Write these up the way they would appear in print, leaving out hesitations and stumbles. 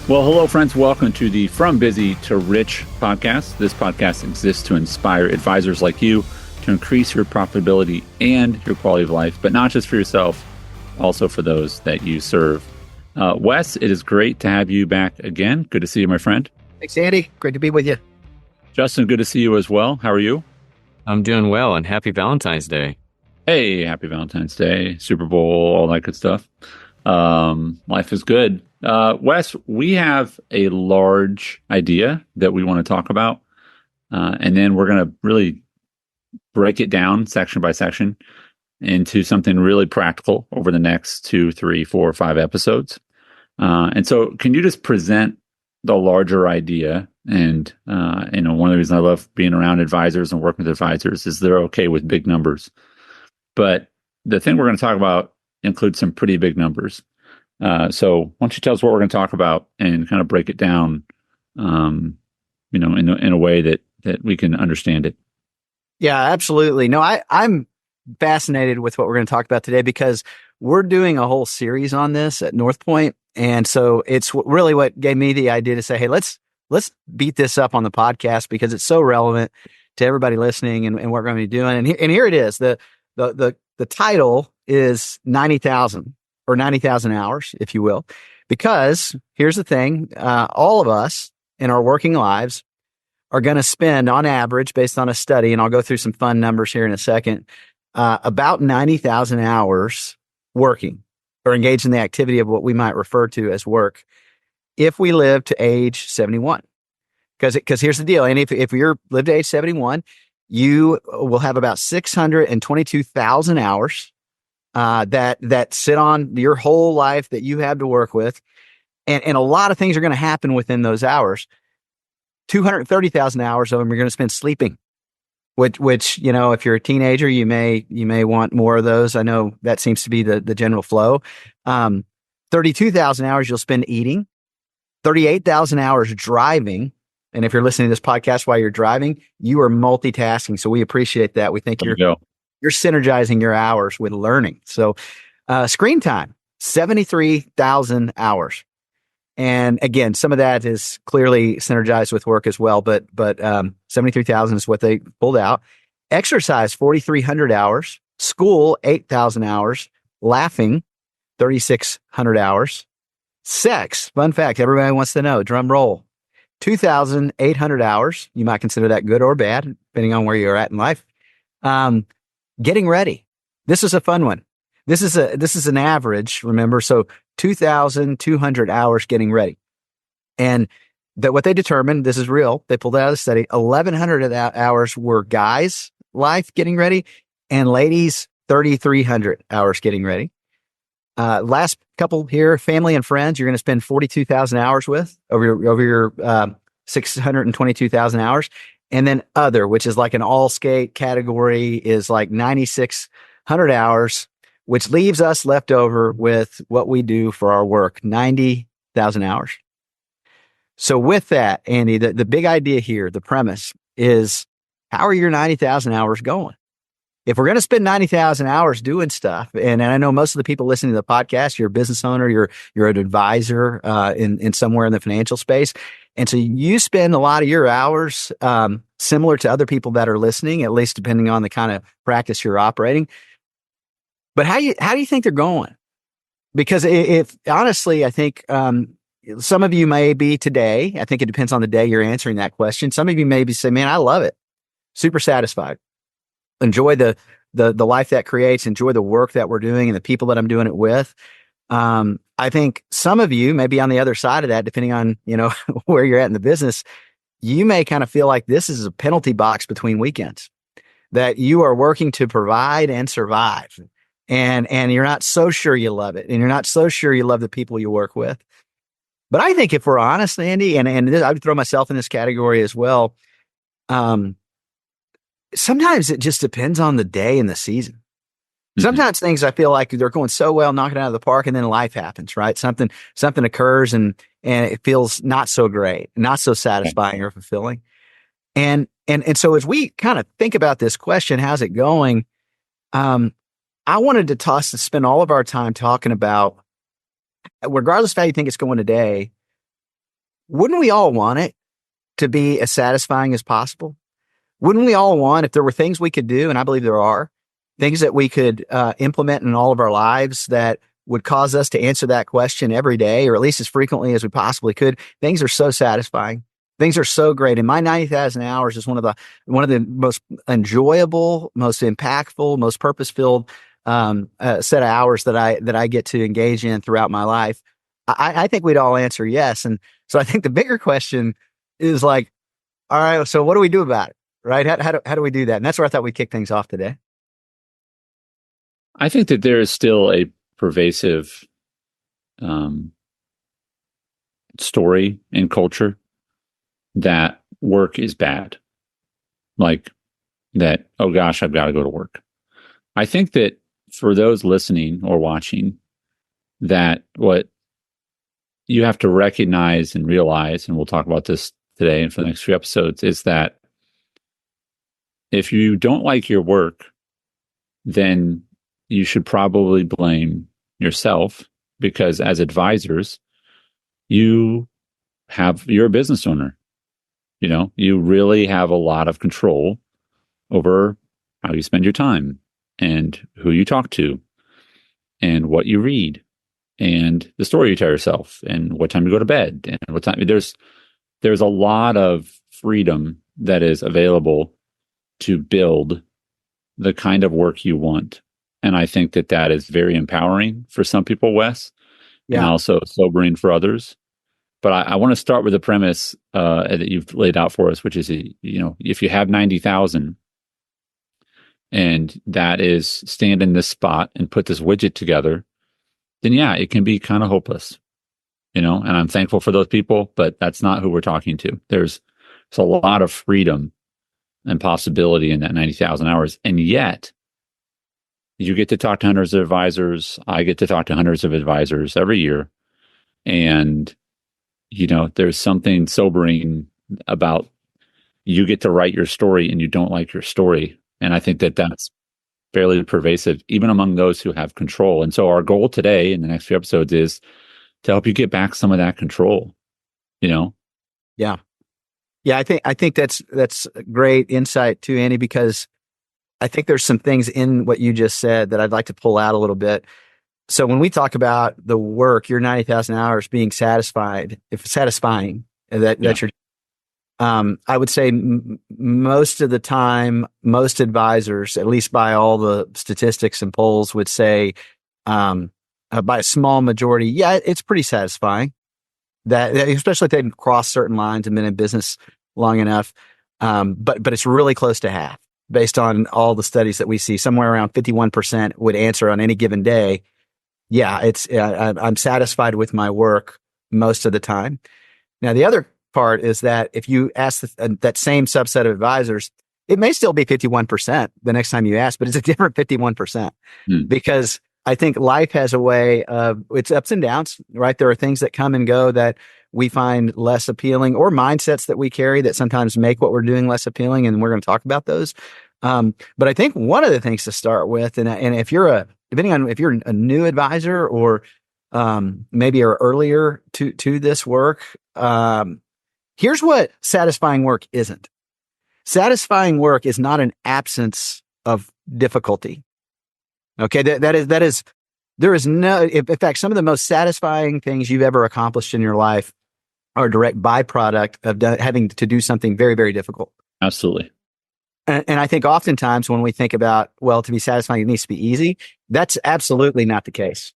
Well, hello, friends. Welcome to the From Busy to Rich podcast. This podcast exists to inspire advisors like you to increase your profitability and your quality of life, but not just for yourself, also for those that you serve. Wes, it is great to have you back again. Good to see you, my friend. Thanks, Andy. Great to be with you. Justin, good to see you as well. How are you? I'm doing well, and happy Valentine's Day. Hey, happy Valentine's Day, Super Bowl, all that good stuff. Life is good. Wes, we have a large idea that we want to talk about, and then we're going to really break it down section by section into something really practical over the next 2, 3, 4, 5 episodes. And so can you just present the larger idea? And, one of the reasons I love being around advisors and working with advisors is they're okay with big numbers. But the thing we're going to talk about includes some pretty big numbers. So why don't you tell us what we're going to talk about and kind of break it down, in a way that we can understand it. Yeah, absolutely. No, I'm fascinated with what we're going to talk about today because we're doing a whole series on this at North Point. And so it's really what gave me the idea to say, hey, let's beat this up on the podcast because it's so relevant to everybody listening and what we're going to be doing. And here it is. The title is 90,000 or 90,000 hours, if you will, because here's the thing. All of us in our working lives are going to spend on average, based on a study, and I'll go through some fun numbers here in a second, about 90,000 hours working or engaged in the activity of what we might refer to as work if we live to age 71. Because here's the deal, and if you're live to age 71, you will have about 622,000 hours that sit on your whole life that you have to work with, and a lot of things are going to happen within those hours. 230,000 hours of them you're going to spend sleeping, which if you're a teenager, you may want more of those. I know that seems to be the general flow. 32,000 hours you'll spend eating, 38,000 hours driving. And if you're listening to this podcast while you're driving, you are multitasking. So we appreciate that. We think you're synergizing your hours with learning. So screen time, 73,000 hours. And again, some of that is clearly synergized with work as well, but 73,000 is what they pulled out. Exercise, 4,300 hours. School, 8,000 hours. Laughing, 3,600 hours. Sex, fun fact, everybody wants to know, drum roll, 2,800 hours. You might consider that good or bad, depending on where you're at in life. Getting ready. This is a fun one. This is an average, remember, so 2,200 hours getting ready. And that what they determined, this is real, they pulled it out of the study, 1,100 of that hours were guys' life getting ready, and ladies, 3,300 hours getting ready. Last couple here, family and friends, you're going to spend 42,000 hours with over your 622,000 hours. And then other, which is like an all skate category, is like 9,600 hours, which leaves us left over with what we do for our work, 90,000 hours. So with that, Andy, the big idea here, the premise is, how are your 90,000 hours going? If we're going to spend 90,000 hours doing stuff, and I know most of the people listening to the podcast, you're a business owner, you're an advisor in somewhere in the financial space. And so you spend a lot of your hours similar to other people that are listening, at least depending on the kind of practice you're operating. But how do you think they're going? Because if honestly, I think some of you may be today, I think it depends on the day you're answering that question. Some of you may be saying, man, I love it. Super satisfied. Enjoy the life that creates, enjoy the work that we're doing and the people that I'm doing it with. I think some of you may be on the other side of that, depending on, where you're at in the business. You may kind of feel like this is a penalty box between weekends, that you are working to provide and survive. And you're not so sure you love it. And you're not so sure you love the people you work with. But I think if we're honest, Andy, and I would throw myself in this category as well. Sometimes it just depends on the day and the season. Sometimes things I feel like they're going so well, knocking it out of the park, and then life happens, right? Something occurs and it feels not so great, not so satisfying or fulfilling. And so as we kind of think about this question, how's it going? I wanted to spend all of our time talking about, regardless of how you think it's going today, wouldn't we all want it to be as satisfying as possible? Wouldn't we all want, if there were things we could do, and I believe there are, things that we could implement in all of our lives that would cause us to answer that question every day, or at least as frequently as we possibly could? Things are so satisfying. Things are so great. And my 90,000 hours is one of the most enjoyable, most impactful, most purpose-filled set of hours that I get to engage in throughout my life. I think we'd all answer yes. And so I think the bigger question is like, all right, so what do we do about it? Right? How do we do that? And that's where I thought we'd kick things off today. I think that there is still a pervasive story in culture that work is bad. Like that, oh gosh, I've got to go to work. I think that for those listening or watching, that what you have to recognize and realize, and we'll talk about this today and for the next few episodes, is that if you don't like your work, then you should probably blame yourself, because as advisors, you're a business owner. You know, you really have a lot of control over how you spend your time and who you talk to and what you read and the story you tell yourself and what time you go to bed and what time. There's a lot of freedom that is available to build the kind of work you want. And I think that is very empowering for some people, Wes, and also sobering for others. But I want to start with the premise that you've laid out for us, which is, if you have 90,000 and that is stand in this spot and put this widget together, then yeah, it can be kind of hopeless, and I'm thankful for those people, but that's not who we're talking to. There's a lot of freedom and possibility in that 90,000 hours. And yet you get to talk to hundreds of advisors. I get to talk to hundreds of advisors every year. And there's something sobering about you get to write your story and you don't like your story. And I think that that's fairly pervasive, even among those who have control. And so our goal today in the next few episodes is to help you get back some of that control, Yeah. Yeah. I think that's great insight too, Andy, because I think there's some things in what you just said that I'd like to pull out a little bit. So when we talk about the work, your 90,000 hours being satisfying, that you're, I would say most of the time, most advisors, at least by all the statistics and polls, would say, by a small majority, yeah, it's pretty satisfying. That especially if they've crossed certain lines and been in business long enough, but it's really close to half, based on all the studies that we see. Somewhere around 51% would answer on any given day, yeah, I'm satisfied with my work most of the time. Now, the other part is that if you ask that same subset of advisors, it may still be 51% the next time you ask, but it's a different 51% because I think life has a way of its ups and downs, right? There are things that come and go that we find less appealing, or mindsets that we carry that sometimes make what we're doing less appealing. And we're going to talk about those. But I think one of the things to start with, and if you're depending on if you're a new advisor or maybe are earlier to this work, here's what satisfying work isn't. Satisfying work is not an absence of difficulty. Okay, there is no, in fact, some of the most satisfying things you've ever accomplished in your life are a direct byproduct of having to do something very, very difficult. Absolutely. And I think oftentimes when we think about, well, to be satisfying, it needs to be easy. That's absolutely not the case.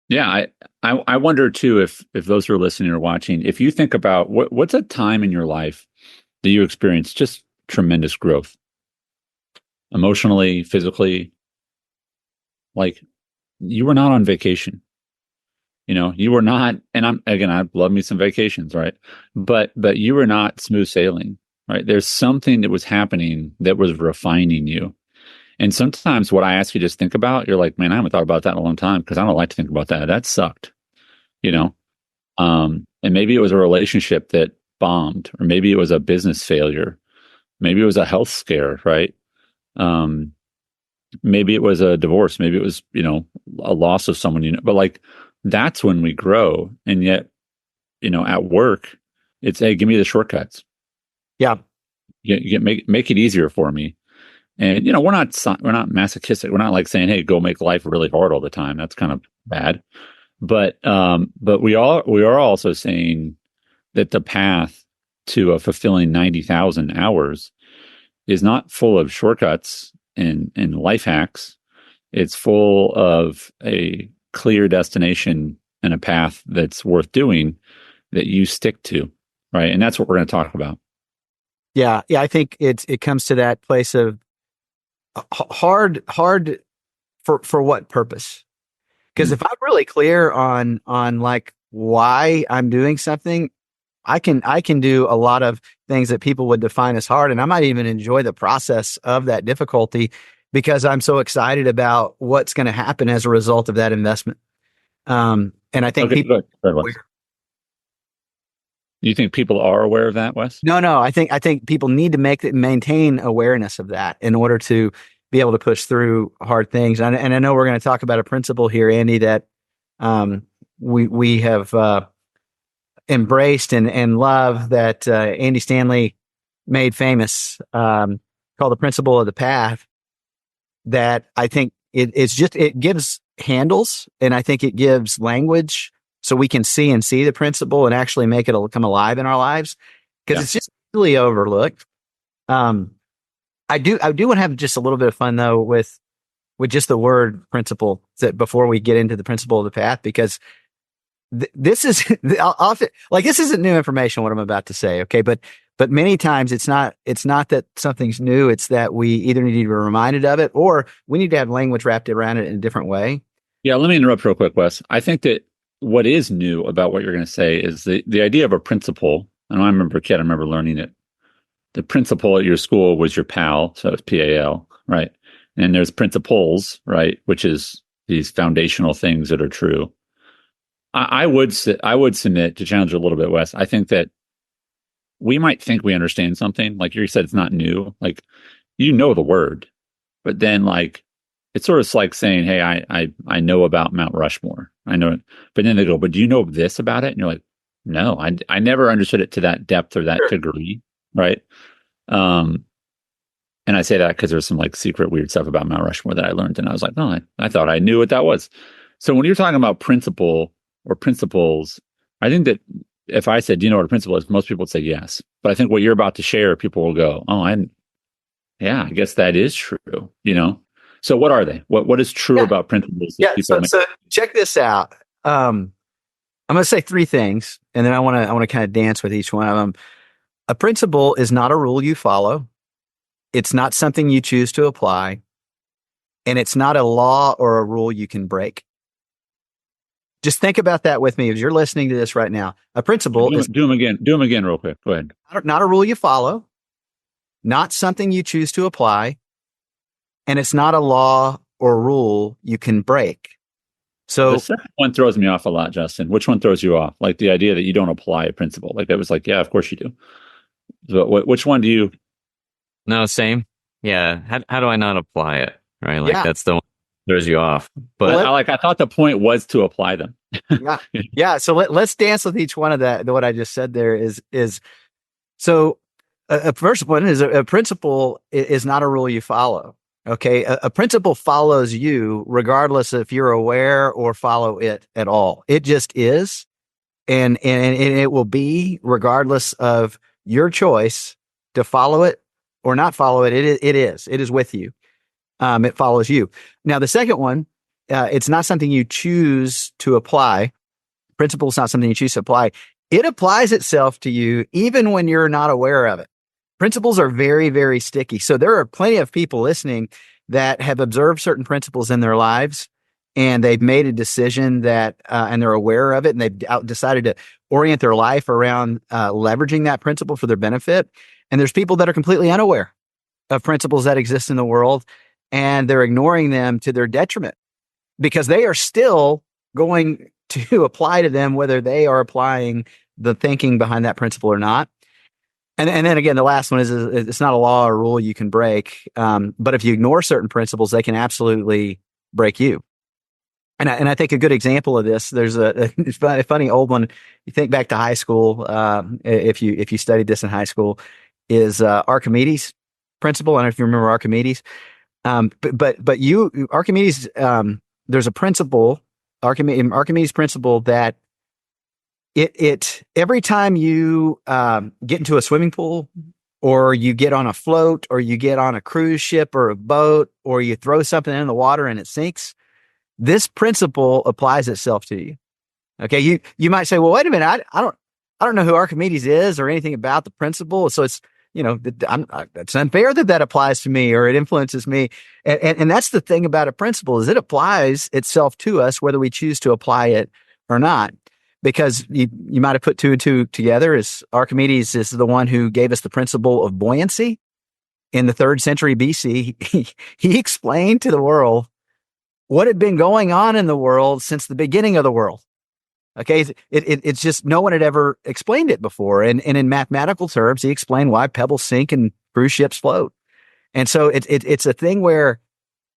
Yeah, I wonder too if those who are listening or watching, if you think about what's a time in your life that you experienced just tremendous growth, emotionally, physically, like you were not on vacation. You were not, and I love me some vacations, right? But you were not smooth sailing. Right. There's something that was happening that was refining you. And sometimes what I ask you to just think about, you're like, man, I haven't thought about that in a long time because I don't like to think about that. That sucked, And maybe it was a relationship that bombed, or maybe it was a business failure. Maybe it was a health scare, right? Maybe it was a divorce. Maybe it was, a loss of someone, but like that's when we grow. And yet at work, it's, hey, give me the shortcuts. Yeah. Make it easier for me. And we're not masochistic. We're not like saying, hey, go make life really hard all the time. That's kind of bad. But we are also saying that the path to a fulfilling 90,000 hours is not full of shortcuts and life hacks. It's full of a clear destination and a path that's worth doing that you stick to, right? And that's what we're going to talk about. Yeah. I think it comes to that place of hard for what purpose? Because if I'm really clear on like why I'm doing something, I can do a lot of things that people would define as hard, and I might even enjoy the process of that difficulty because I'm so excited about what's going to happen as a result of that investment. And I think Okay, people. go ahead, Wes. You think people are aware of that, Wes? No. I think people need to maintain awareness of that in order to be able to push through hard things. And I know we're going to talk about a principle here, Andy, that we have embraced and love, that Andy Stanley made famous, called the principle of the path. That I think it gives handles, and I think it gives language so we can see the principle and actually make it come alive in our lives, because it's just really overlooked. I do want to have just a little bit of fun though with just the word principle before we get into the principle of the path, because this is often, like, this isn't new information, what I'm about to say. Okay. But many times it's not that something's new. It's that we either need to be reminded of it, or we need to have language wrapped around it in a different way. Yeah. Let me interrupt real quick, Wes. I think that what is new about what you're going to say is the idea of a principle. And I remember learning it. The principal at your school was your pal. So it's PAL, right? And there's principles, right? Which is these foundational things that are true. I would submit, to challenge you a little bit, Wes. I think that we might think we understand something. Like you said, it's not new. Like, the word, but then like it's sort of like saying, hey, I know about Mount Rushmore. I know it. But then they go, but do you know this about it? And you're like, no, I never understood it to that depth or that degree, right? And I say that because there's some like secret weird stuff about Mount Rushmore that I learned, and I was like, no, I thought I knew what that was. So when you're talking about principle or principles, I think that if I said, do you know what a principle is, most people would say yes. But I think what you're about to share, people will go, oh, I guess that is true. So what are they? What is true about principles that people so check this out. I'm going to say three things, and then I want to kind of dance with each one of them. A principle is not a rule you follow. It's not something you choose to apply, and it's not a law or a rule you can break. Just think about that with me as you're listening to this right now. A principle is... Do them again real quick. Go ahead. Not a rule you follow, not something you choose to apply, and it's not a law or rule you can break. So the second one throws me off a lot, Justin. Which one throws you off? Like the idea that you don't apply a principle. Like that was like, yeah, of course you do. So which one do you... No, same. Yeah. How do I not apply it? Right. Like that's the one that throws you off. But I thought the point was to apply them. Yeah. So let's dance with each one of that. What I just said there is so a first one is a principle is not a rule you follow. Okay. A principle follows you regardless if you're aware or follow it at all. It just is. And it will be regardless of your choice to follow it or not follow it. It is with you. It follows you. Now, the second one, it's not something you choose to apply. Principle is not something you choose to apply. It applies itself to you even when you're not aware of it. Principles are very, very sticky. So there are plenty of people listening that have observed certain principles in their lives, and they've made a decision that, and they're aware of it, and they've decided to orient their life around leveraging that principle for their benefit. And there's people that are completely unaware of principles that exist in the world, and they're ignoring them to their detriment because they are still going to apply to them whether they are applying the thinking behind that principle or not. And then again, the last one is it's not a law or rule you can break. But if you ignore certain principles, they can absolutely break you. And I think a good example of this, there's a funny old one. You think back to high school, if you studied this in high school, is Archimedes principle. I don't know if you remember Archimedes. But Archimedes, there's a principle, Archimedes principle, that it every time you get into a swimming pool, or you get on a float, or you get on a cruise ship or a boat, or you throw something in the water and it sinks, this principle applies itself to you. Okay, you might say, well, wait a minute, I don't know who Archimedes is or anything about the principle, so it's it's unfair that applies to me or it influences me. And that's the thing about a principle, is it applies itself to us whether we choose to apply it or not. Because you might have put two and two together, as Archimedes is the one who gave us the principle of buoyancy in the 3rd century BC. He explained to the world what had been going on in the world since the beginning of the world. Okay, it's just no one had ever explained it before, and in mathematical terms, he explained why pebbles sink and cruise ships float. And so it's a thing where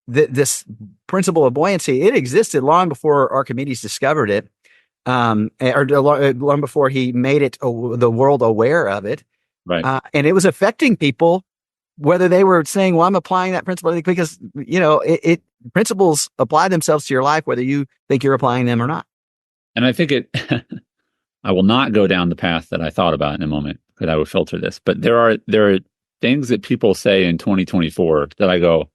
this principle of buoyancy, it existed long before Archimedes discovered it, or long before he made it the world aware of it, Right. And it was affecting people, whether they were saying, "Well, I'm applying that principle," because principles apply themselves to your life, whether you think you're applying them or not. And I think I will not go down the path that I thought about in a moment, because I would filter this. But there are things that people say in 2024 that I go,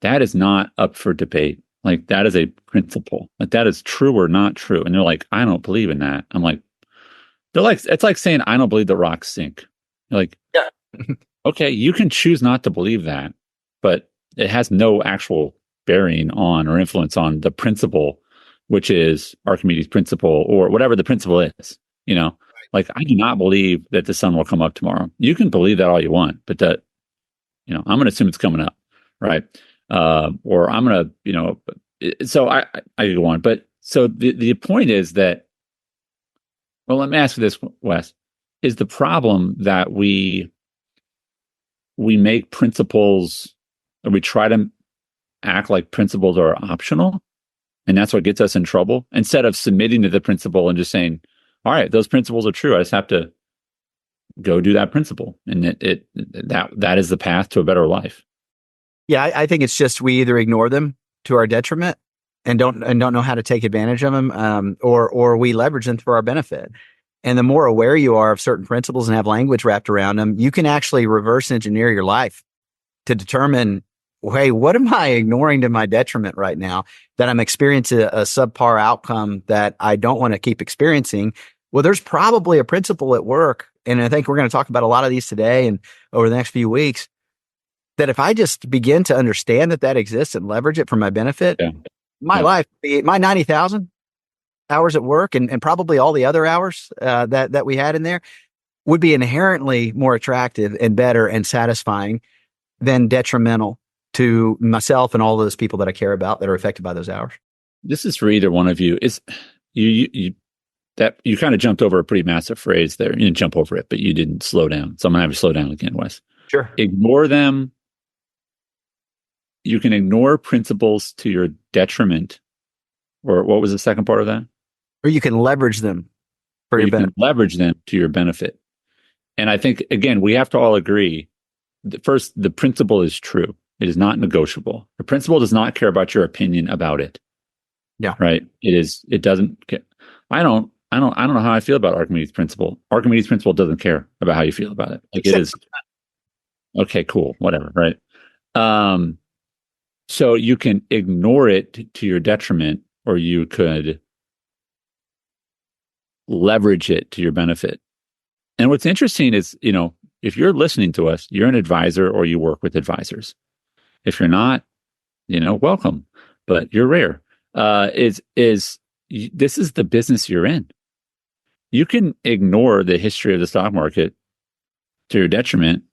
that is not up for debate. Like, that is a principle. Like, that is true or not true. And they're like, I don't believe in that. I'm like, it's like saying, I don't believe that rocks sink. You're like, yeah. Okay, you can choose not to believe that, but it has no actual bearing on or influence on the principle, which is Archimedes' principle, or whatever the principle is. Like, I do not believe that the sun will come up tomorrow. You can believe that all you want, but I'm going to assume it's coming up, right? Or I'm going to, so I could go on. But so the point is that, well, let me ask you this, Wes, is the problem that we make principles, or we try to act like principles are optional, and that's what gets us in trouble, instead of submitting to the principle and just saying, all right, those principles are true, I just have to go do that principle, and that is the path to a better life. Yeah, I think it's just we either ignore them to our detriment and don't know how to take advantage of them, or we leverage them for our benefit. And the more aware you are of certain principles and have language wrapped around them, you can actually reverse engineer your life to determine, hey, what am I ignoring to my detriment right now, that I'm experiencing a subpar outcome that I don't want to keep experiencing? Well, there's probably a principle at work, and I think we're going to talk about a lot of these today and over the next few weeks, that if I just begin to understand that exists and leverage it for my benefit, my life, my 90,000 hours at work, and probably all the other hours that we had in there, would be inherently more attractive and better and satisfying than detrimental to myself and all those people that I care about that are affected by those hours. This is for either one of you. Is you kind of jumped over a pretty massive phrase there. You didn't jump over it, but you didn't slow down. So I'm gonna have you slow down again, Wes. Sure. Ignore them. You can ignore principles to your detriment. Or what was the second part of that? Or you can leverage them for your benefit. Leverage them to your benefit. And I think, again, we have to all agree that first, the principle is true. It is not negotiable. The principle does not care about your opinion about it. Yeah. Right. It doesn't care. I don't know how I feel about Archimedes' principle. Archimedes' principle doesn't care about how you feel about it. Like, it is. Okay, cool. Whatever. Right. So you can ignore it to your detriment, or you could leverage it to your benefit. And what's interesting is, if you're listening to us, you're an advisor or you work with advisors. If you're not, welcome, but you're rare. This is the business you're in. You can ignore the history of the stock market to your detriment,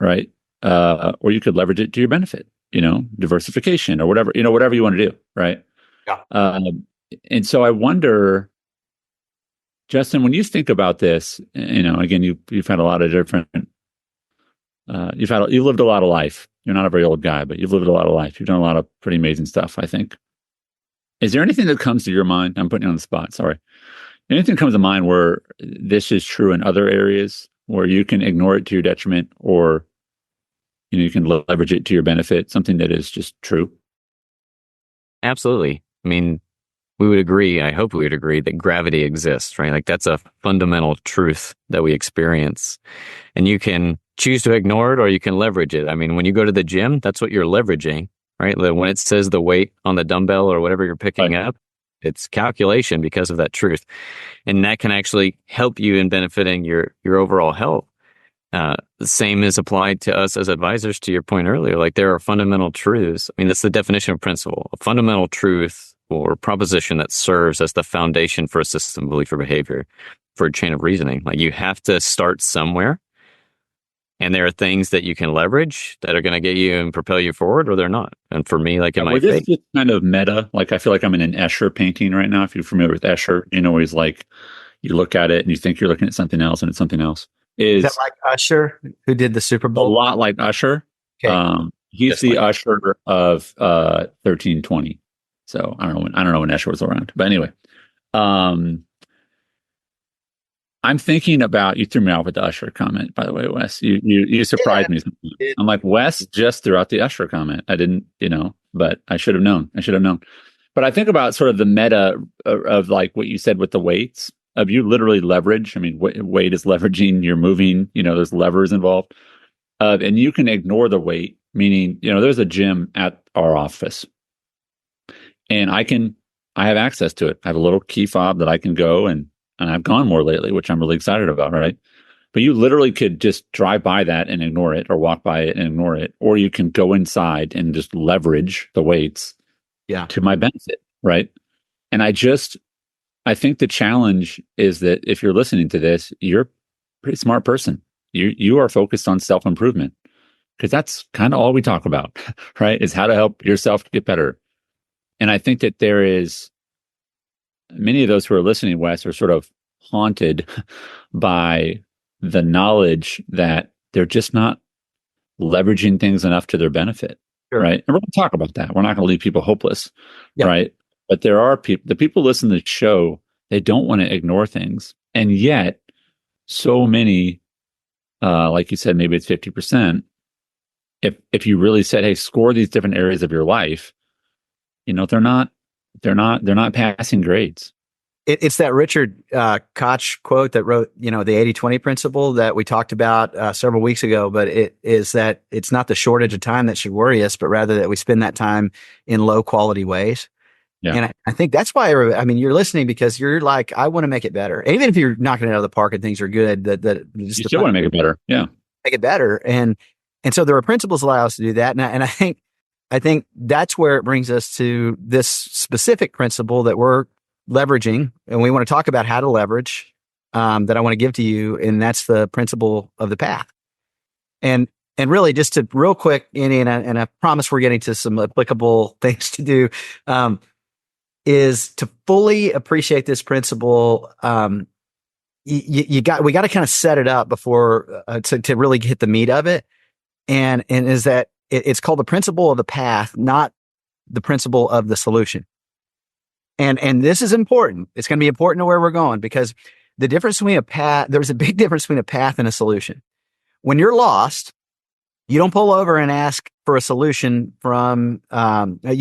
right? Or you could leverage it to your benefit, diversification or whatever, whatever you want to do, right? Yeah. And so I wonder, Justin, when you think about this, again, you've had a lot of different, you've lived a lot of life. You're not a very old guy, but you've lived a lot of life. You've done a lot of pretty amazing stuff, I think. Is there anything that comes to your mind? I'm putting you on the spot. Sorry. Anything comes to mind where this is true in other areas where you can ignore it to your detriment, or you can leverage it to your benefit? Something that is just true. Absolutely. I mean, we would agree, I hope we would agree, that gravity exists, right? Like that's a fundamental truth that we experience. And you can choose to ignore it or you can leverage it. I mean, when you go to the gym, that's what you're leveraging, right? When it says the weight on the dumbbell or whatever you're picking Right. up, it's calculation because of that truth. And that can actually help you in benefiting your overall health. The same is applied to us as advisors, to your point earlier. Like there are fundamental truths. I mean, that's the definition of principle, a fundamental truth or proposition that serves as the foundation for a system, belief, or behavior, for a chain of reasoning. Like you have to start somewhere. And there are things that you can leverage that are going to get you and propel you forward, or they're not. And for me, like in my This faith, is kind of meta. Like I feel like I'm in an Escher painting right now. If you're familiar with Escher, he's like, you look at it and you think you're looking at something else and it's something else. Is that like Usher, who did the Super A Bowl? lot like Usher. Okay. He's Just the like Usher of 1320. So I don't know when Escher was around. But anyway, um, I'm thinking about, you threw me off with the Usher comment, by the way, Wes. You surprised me. I'm like, Wes just threw out the Usher comment. I didn't, but I should have known. But I think about sort of the meta of like what you said with the weights, of you literally leverage. I mean, weight is leveraging, you're moving, there's levers involved. And you can ignore the weight, meaning, there's a gym at our office and I have access to it. I have a little key fob that I can go and I've gone more lately, which I'm really excited about, right? But you literally could just drive by that and ignore it, or walk by it and ignore it, or you can go inside and just leverage the weights to my benefit, right? And I think the challenge is that if you're listening to this, you're a pretty smart person. You are focused on self-improvement, because that's kind of all we talk about, right? Is how to help yourself get better. And I think that there is many of those who are listening, Wes, are sort of haunted by the knowledge that they're just not leveraging things enough to their benefit, right? And we're going to talk about that. We're not going to leave people hopeless, right? But there are the people listen to the show, they don't want to ignore things. And yet, so many, like you said, maybe it's 50%. If you really said, hey, score these different areas of your life, they're not passing grades. It's that Richard Koch quote that wrote, the 80-20 principle that we talked about several weeks ago. But it is that it's not the shortage of time that should worry us, but rather that we spend that time in low quality ways. Yeah. And I think that's why, you're listening because you're like, I want to make it better. And even if you're knocking it out of the park and things are good, that you still want to make it better. Yeah. Make it better. And so there are principles that allow us to do that. And I think that's where it brings us to this specific principle that we're leveraging. And we want to talk about how to leverage that I want to give to you. And that's the principle of the path. And really just to real quick, Andy, and I promise we're getting to some applicable things to do, is to fully appreciate this principle. We got to kind of set it up before to really hit the meat of it. And is that it's called the principle of the path, not the principle of the solution. And this is important. It's going to be important to where we're going, because the difference between there's a big difference between a path and a solution. When you're lost, you don't pull over and ask for a solution you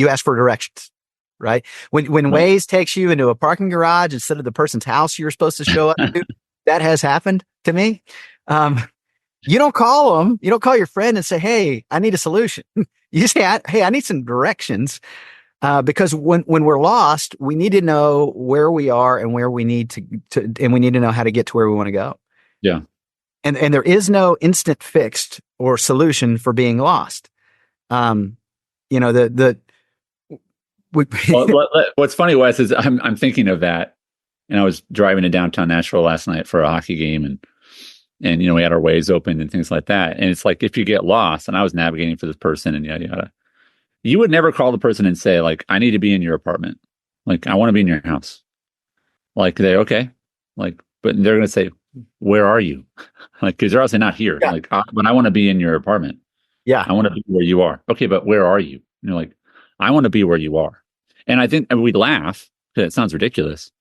ask for directions, right? When Waze takes you into a parking garage instead of the person's house you're supposed to show up to, that has happened to me. You don't call them. You don't call your friend and say, hey, I need a solution. You say, hey, I need some directions. Because when we're lost, we need to know where we are and where we need to and we need to know how to get to where we want to go. Yeah. And there is no instant fixed or solution for being lost. What's funny, Wes, is I'm thinking of that, and I was driving to downtown Nashville last night for a hockey game, and we had our ways open and things like that. And it's like, if you get lost, and I was navigating for this person and yada yada, you would never call the person and say, like, I need to be in your apartment, like, I want to be in your house. Like, but they're going to say, where are you? Like, because they're obviously not here. Yeah. Like, but I want to be in your apartment. Yeah. I want to be where you are. Okay, but where are you? And you're like, I want to be where you are. And I think, and we laugh, that it sounds ridiculous,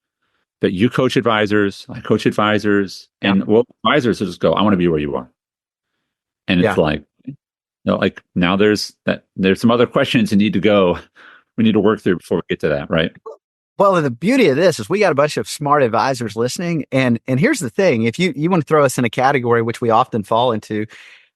but you coach advisors, I coach advisors, and well, advisors will just go, I want to be where you are. And it's like, like now there's some other questions we need to work through before we get to that, right? Well, and the beauty of this is we got a bunch of smart advisors listening. And here's the thing. If you want to throw us in a category, which we often fall into,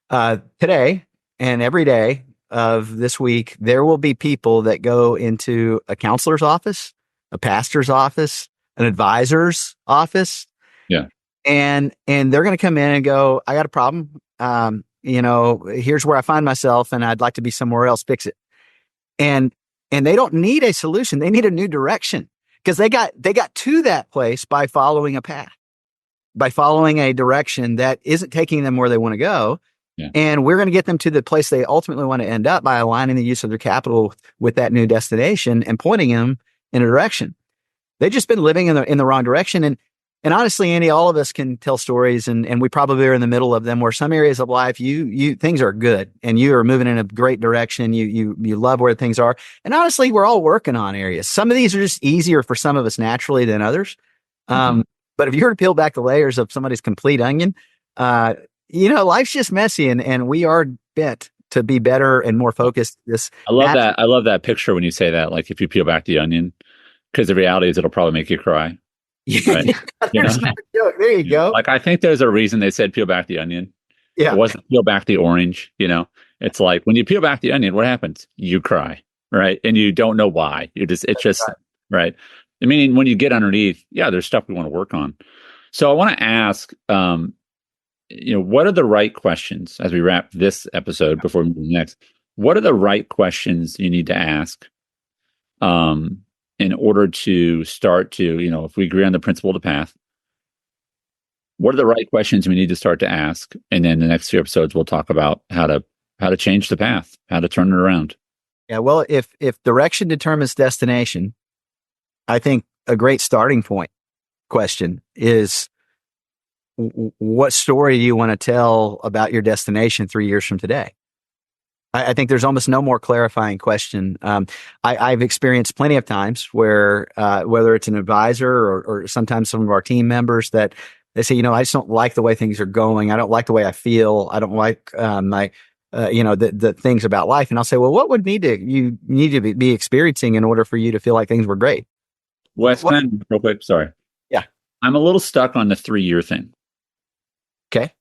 today and every day of this week, there will be people that go into a counselor's office, a pastor's office, an advisor's office. Yeah. And they're going to come in and go, I got a problem. Here's where I find myself and I'd like to be somewhere else, fix it. And they don't need a solution. They need a new direction because they got to that place by following a path, by following a direction that isn't taking them where they want to go. Yeah. And we're going to get them to the place they ultimately want to end up by aligning the use of their capital with that new destination and pointing them in a direction. They've just been living in the wrong direction. And honestly, Andy, all of us can tell stories and we probably are in the middle of them where some areas of life, you things are good and you are moving in a great direction. You love where things are. And honestly, we're all working on areas. Some of these are just easier for some of us naturally than others. But if you were to peel back the layers of somebody's complete onion, life's just messy and we are bent to be better and more focused. I love that picture when you say that, like if you peel back the onion, because the reality is it'll probably make you cry. Right? There you go. Like I think there's a reason they said peel back the onion. Yeah. It wasn't peel back the orange, It's like when you peel back the onion, what happens? You cry, right? And you don't know why. It's just right. I mean, when you get underneath, there's stuff we want to work on. So I want to ask, what are the right questions as we wrap this episode before we move to the next? What are the right questions you need to ask in order to start to, if we agree on the principle of the path, what are the right questions we need to start to ask? And then the next few episodes, we'll talk about how to change the path, how to turn it around. Yeah. Well, if direction determines destination, I think a great starting point question is, what story do you want to tell about your destination 3 years from today? I think there's almost no more clarifying question. I've experienced plenty of times where, whether it's an advisor or sometimes some of our team members that they say, I just don't like the way things are going. I don't like the way I feel. I don't like the things about life. And I'll say, well, what would you need to be experiencing in order for you to feel like things were great? Wes, real quick, sorry. Yeah. I'm a little stuck on the 3-year thing. Okay.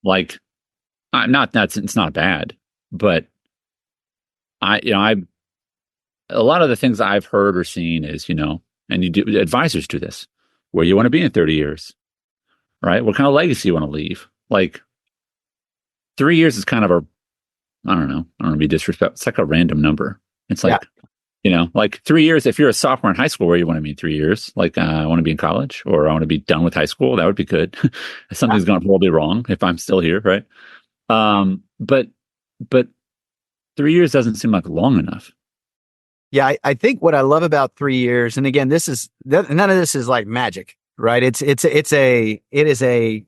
Like, it's not bad, but a lot of the things I've heard or seen is, and advisors do this, where you want to be in 30 years, right? What kind of legacy you want to leave? Like 3 years is kind of I don't know, I don't want to be disrespectful. It's like a random number. It's like, like 3 years, if you're a sophomore in high school, where you want to be in 3 years, like I want to be in college or I want to be done with high school. That would be good. Something's going to probably be wrong if I'm still here. Right. But 3 years doesn't seem like long enough. Yeah. I think what I love about 3 years, and again, none of this is like magic, right? It is a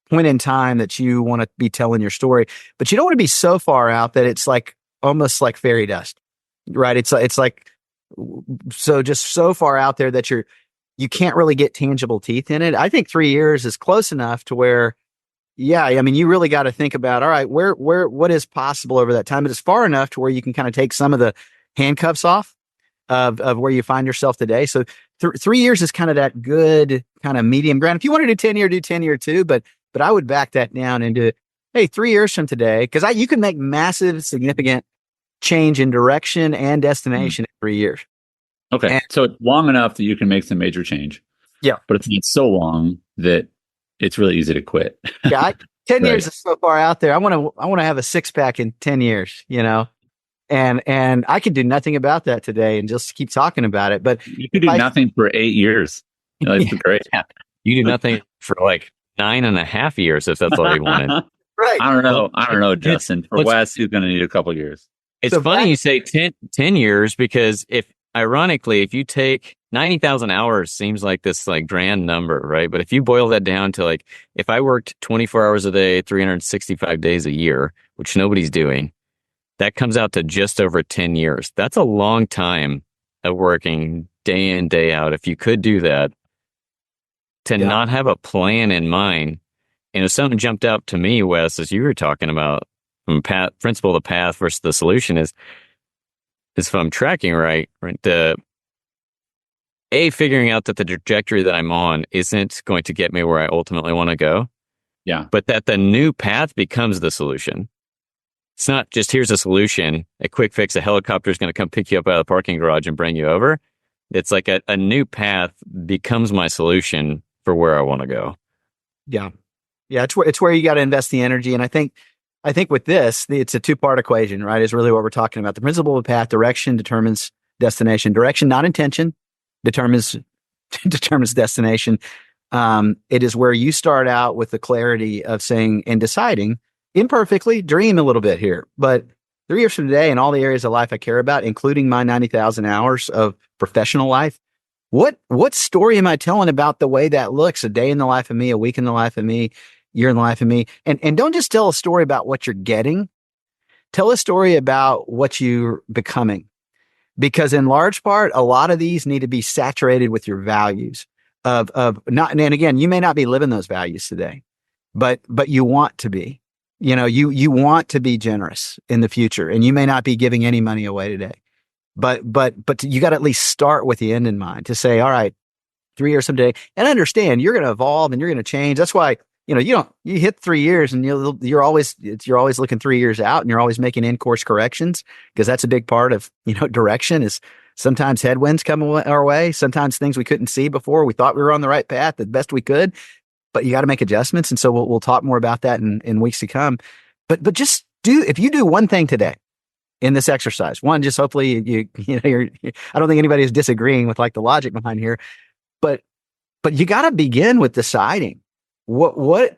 point in time that you want to be telling your story, but you don't want to be so far out that it's like almost like fairy dust, right? It's like, so just so far out there that you can't really get tangible teeth in it. I think 3 years is close enough to where, you really got to think about, all right, what is possible over that time, but it's far enough to where you can kind of take some of the handcuffs off of where you find yourself today. So 3 years is kind of that good kind of medium ground. If you want to do 10-year, do 10-year too, but I would back that down into, hey, 3 years from today, because you can make massive, significant change in direction and destination in 3 years. Okay. So it's long enough that you can make some major change. Yeah. But it's not so long that it's really easy to quit. 10 years is so far out there. I want to have a 6-pack in 10 years, and I could do nothing about that today and just keep talking about it. But you could do nothing for 8 years. That's great. Yeah. You do nothing for like 9.5 years if that's all you wanted. Right. I don't know, Justin. For Wes, he's going to need a couple of years. It's funny you say 10 years because ironically, if you take 90,000 hours seems like this like grand number, right? But if you boil that down to like, if I worked 24 hours a day, 365 days a year, which nobody's doing, that comes out to just over 10 years. That's a long time of working day in, day out, if you could do that, to not have a plan in mind. And if something jumped out to me, Wes, as you were talking about from principle to path versus the solution is if I'm tracking right, figuring out that the trajectory that I'm on isn't going to get me where I ultimately want to go. Yeah. But that the new path becomes the solution. It's not just here's a solution, a quick fix, a helicopter is going to come pick you up out of the parking garage and bring you over. It's like a new path becomes my solution for where I want to go. Yeah. Yeah. It's where you got to invest the energy. And I think with this, it's a two-part equation, right? Is really what we're talking about. The principle of path, direction determines destination. Direction, not intention, determines destination. It is where you start out with the clarity of saying and deciding imperfectly, dream a little bit here, but 3 years from today in all the areas of life I care about, including my 90,000 hours of professional life, what story am I telling about the way that looks? A day in the life of me, a week in the life of me, year in the life of me. And don't just tell a story about what you're getting. Tell a story about what you're becoming. Because in large part, a lot of these need to be saturated with your values of not, and again, you may not be living those values today, but you want to be. You want to be generous in the future, and you may not be giving any money away today, but you got to at least start with the end in mind to say, all right, 3 years from today, and understand you're going to evolve and you're going to change. That's why, you hit 3 years and you're always looking 3 years out, and you're always making in-course corrections, because that's a big part of, direction is sometimes headwinds come our way. Sometimes things we couldn't see before. We thought we were on the right path the best we could, but you got to make adjustments. And so we'll talk more about that in weeks to come. But just if you do one thing today in this exercise, one, just hopefully you're, I don't think anybody is disagreeing with like the logic behind here, but you got to begin with deciding what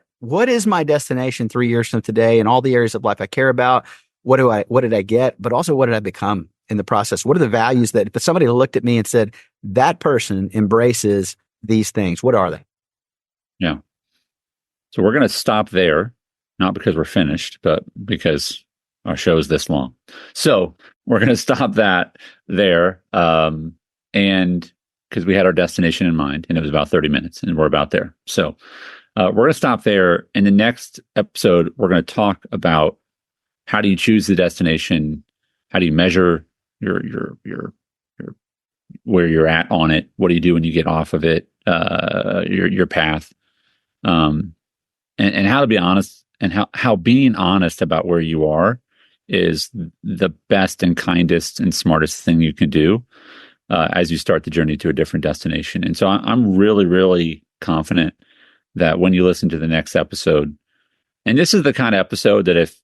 is my destination 3 years from today in all the areas of life I care about. What did I get? But also, what did I become in the process? What are the values that if somebody looked at me and said, that person embraces these things, what are they? Yeah. So we're going to stop there, not because we're finished, but because our show is this long. So we're going to stop that there. And because we had our destination in mind, and it was about 30 minutes, and we're about there. So we're going to stop there. In the next episode, we're going to talk about how do you choose the destination? How do you measure your where you're at on it? What do you do when you get off of it? Your path. And how to be honest, and how being honest about where you are is the best and kindest and smartest thing you can do as you start the journey to a different destination. And so I'm really, really confident that when you listen to the next episode, and this is the kind of episode that if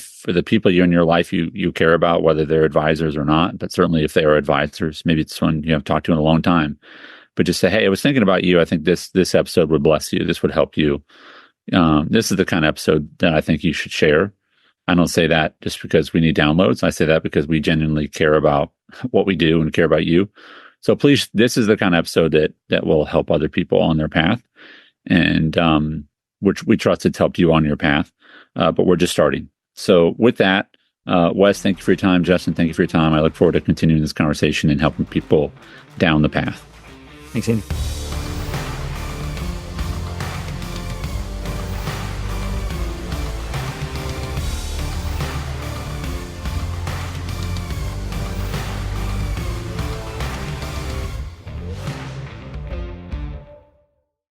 for the people in your life you care about, whether they're advisors or not, but certainly if they are advisors, maybe it's someone you have talked to in a long time, but just say, hey, I was thinking about you. I think this episode would bless you. This would help you. This is the kind of episode that I think you should share. I don't say that just because we need downloads. I say that because we genuinely care about what we do and care about you. So please, this is the kind of episode that will help other people on their path, and which we trust it's helped you on your path. But we're just starting. So with that, Wes, thank you for your time. Justin, thank you for your time. I look forward to continuing this conversation and helping people down the path. Thanks, Andy.